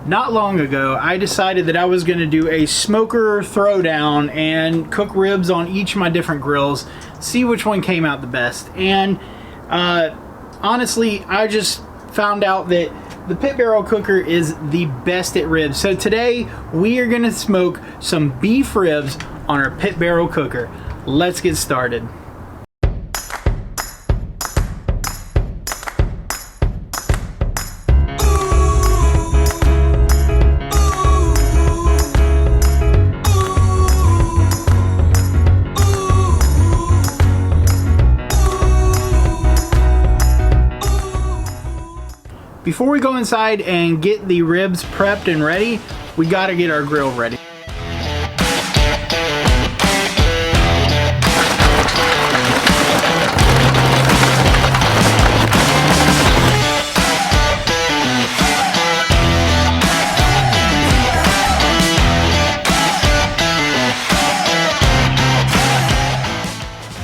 Not long ago, I decided that I was going to do a smoker throwdown and cook ribs on each of my different grills, see which one came out the best. And honestly, I just found out that the Pit Barrel cooker is the best at ribs. So today, we are going to smoke some beef ribs on our Pit Barrel cooker. Let's get started. Before we go inside and get the ribs prepped and ready, we gotta get our grill ready.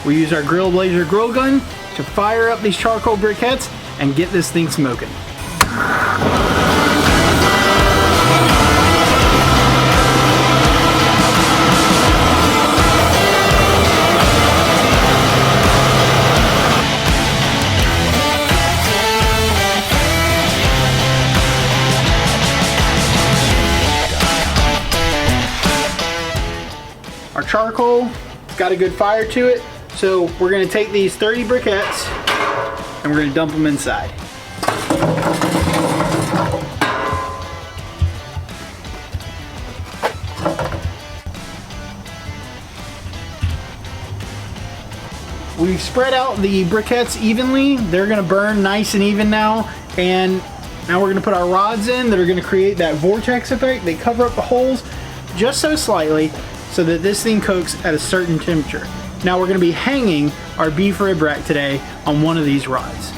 We use our Grill Blazer grill gun to fire up these charcoal briquettes and get this thing smoking. Our charcoal got a good fire to it, so we're going to take these 30 briquettes and we're going to dump them inside. We've spread out the briquettes evenly. They're gonna burn nice and even now. And now we're gonna put our rods in that are gonna create that vortex effect. They cover up the holes just so slightly so that this thing cooks at a certain temperature. Now we're gonna be hanging our beef rib rack today on one of these rods.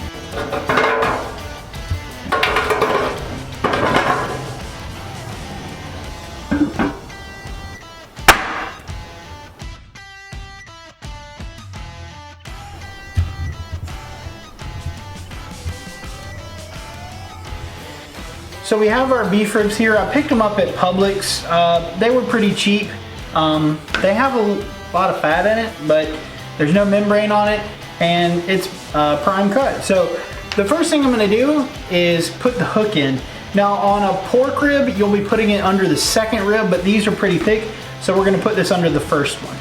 So we have our beef ribs here. I picked them up at Publix. They were pretty cheap. They have a lot of fat in it, but there's no membrane on it, and it's prime cut. So the first thing I'm gonna do is put the hook in. Now on a pork rib, you'll be putting it under the second rib, but these are pretty thick, so we're gonna put this under the first one.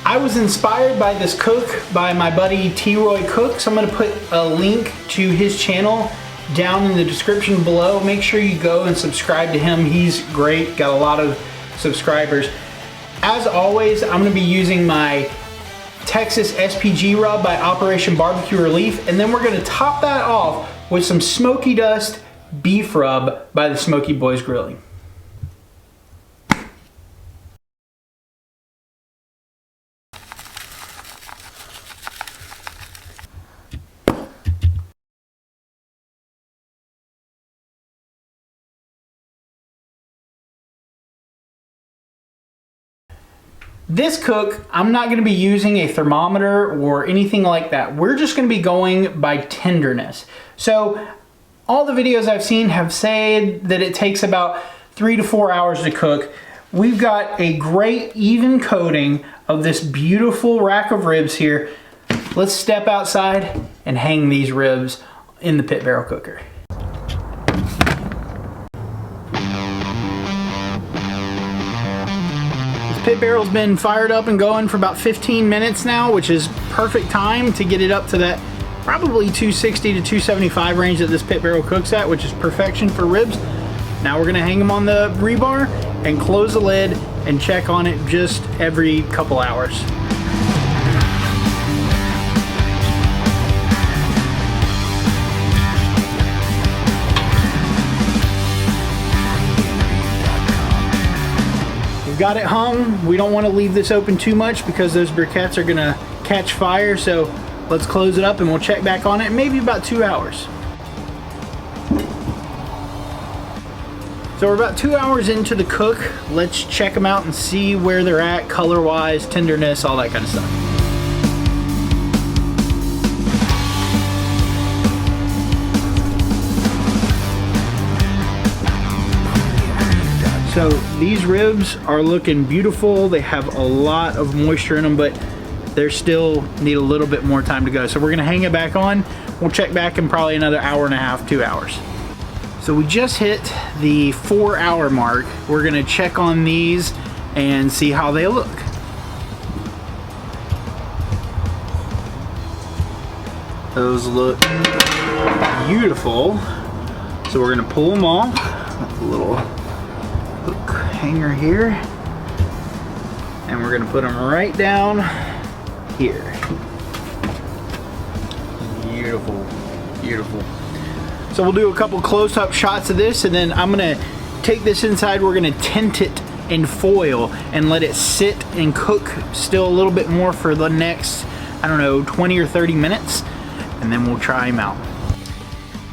I was inspired by this cook by my buddy T-Roy Cook, so I'm gonna put a link to his channel down in the description below. Make sure you go and subscribe to him. He's great, got a lot of subscribers. As always, I'm gonna be using my Texas SPG rub by Operation Barbecue Relief, and then we're gonna top that off with some Smoky Dust beef rub by the Smoky Boys Grilling. This cook, I'm not going to be using a thermometer or anything like that. We're just going to be going by tenderness. So all the videos I've seen have said that it takes about 3 to 4 hours to cook. We've got a great even coating of this beautiful rack of ribs here. Let's step outside and hang these ribs in the Pit Barrel cooker. Pit Barrel's been fired up and going for about 15 minutes now, which is perfect time to get it up to that probably 260 to 275 range that this Pit Barrel cooks at, which is perfection for ribs. Now we're gonna hang them on the rebar and close the lid and check on it just every couple hours. We've got it hung. We don't want to leave this open too much because those briquettes are gonna catch fire. So let's close it up and we'll check back on it in maybe about 2 hours. So we're about 2 hours into the cook. Let's check them out and see where they're at color-wise, tenderness, all that kind of stuff. So these ribs are looking beautiful. They have a lot of moisture in them, but they still need a little bit more time to go. So we're gonna hang it back on. We'll check back in probably another hour and a half, 2 hours. So we just hit the 4-hour mark. We're gonna check on these and see how they look. Those look beautiful. So we're gonna pull them off. A little hook hanger here. And we're gonna put them right down here. Beautiful, beautiful. So we'll do a couple close-up shots of this, and then I'm gonna take this inside. We're gonna tint it in foil and let it sit and cook still a little bit more for the next, I don't know, 20 or 30 minutes, and then we'll try them out.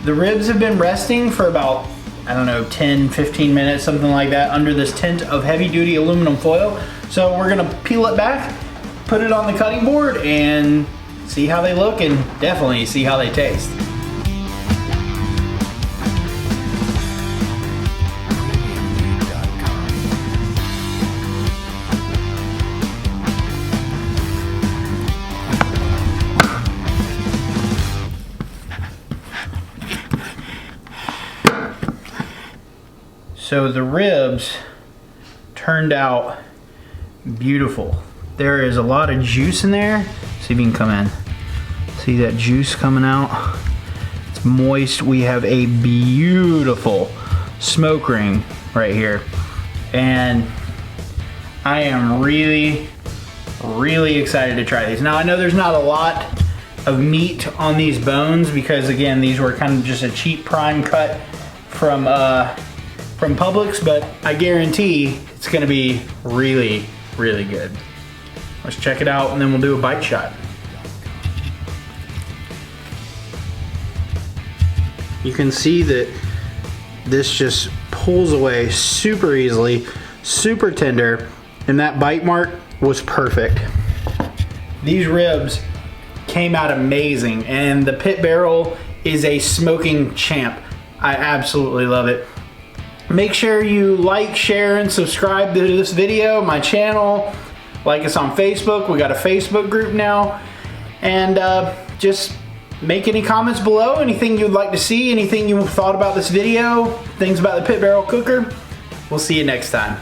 The ribs have been resting for about, I don't know, 10, 15 minutes, something like that, under this tint of heavy-duty aluminum foil. So we're gonna peel it back, put it on the cutting board, and see how they look, and definitely see how they taste. So the ribs turned out beautiful. There is a lot of juice in there. See if you can come in. See that juice coming out? It's moist. We have a beautiful smoke ring right here. And I am really, really excited to try these. Now I know there's not a lot of meat on these bones because again, these were kind of just a cheap prime cut from Publix, but I guarantee it's gonna be really, really good. Let's check it out and then we'll do a bite shot. You can see that this just pulls away super easily, super tender, and that bite mark was perfect. These ribs came out amazing, and the Pit Barrel is a smoking champ. I absolutely love it. Make sure you like, share, and subscribe to this video, my channel. Like us on Facebook. We got a Facebook group now. And just make any comments below. Anything you'd like to see, anything you thought about this video, things about the Pit Barrel cooker. We'll see you next time.